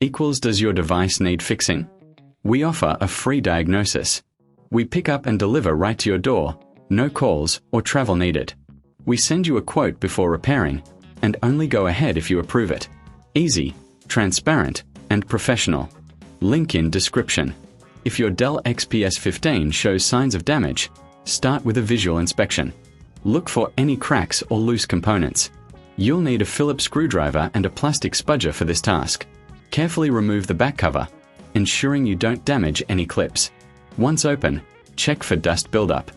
equals does your device need fixing? We offer a free diagnosis. We pick up and deliver right to your door, no calls or travel needed. We send you a quote before repairing, and only go ahead if you approve it. Easy, transparent, and professional. Link in description. If your Dell XPS 15 shows signs of damage, start with a visual inspection. Look for any cracks or loose components. You'll need a Phillips screwdriver and a plastic spudger for this task. Carefully remove the back cover, ensuring you don't damage any clips. Once open, check for dust buildup.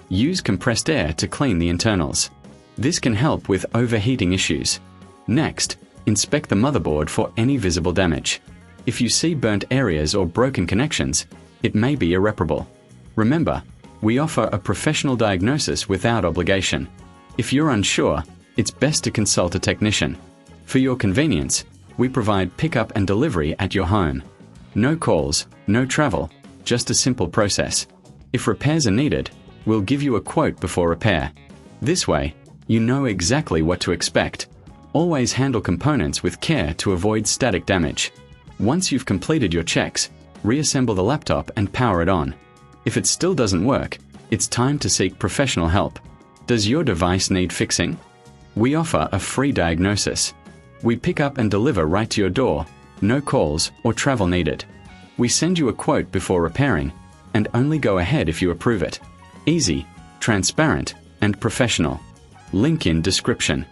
Use compressed air to clean the internals. This can help with overheating issues. Next, inspect the motherboard for any visible damage. If you see burnt areas or broken connections, it may be irreparable. Remember, we offer a professional diagnosis without obligation. If you're unsure, it's best to consult a technician. For your convenience, we provide pickup and delivery at your home. No calls, no travel, just a simple process. If repairs are needed, we'll give you a quote before repair. This way, you know exactly what to expect. Always handle components with care to avoid static damage. Once you've completed your checks, reassemble the laptop and power it on. If it still doesn't work, it's time to seek professional help. Does your device need fixing? We offer a free diagnosis. We pick up and deliver right to your door, no calls or travel needed. We send you a quote before repairing, and only go ahead if you approve it. Easy, transparent, and professional. Link in description.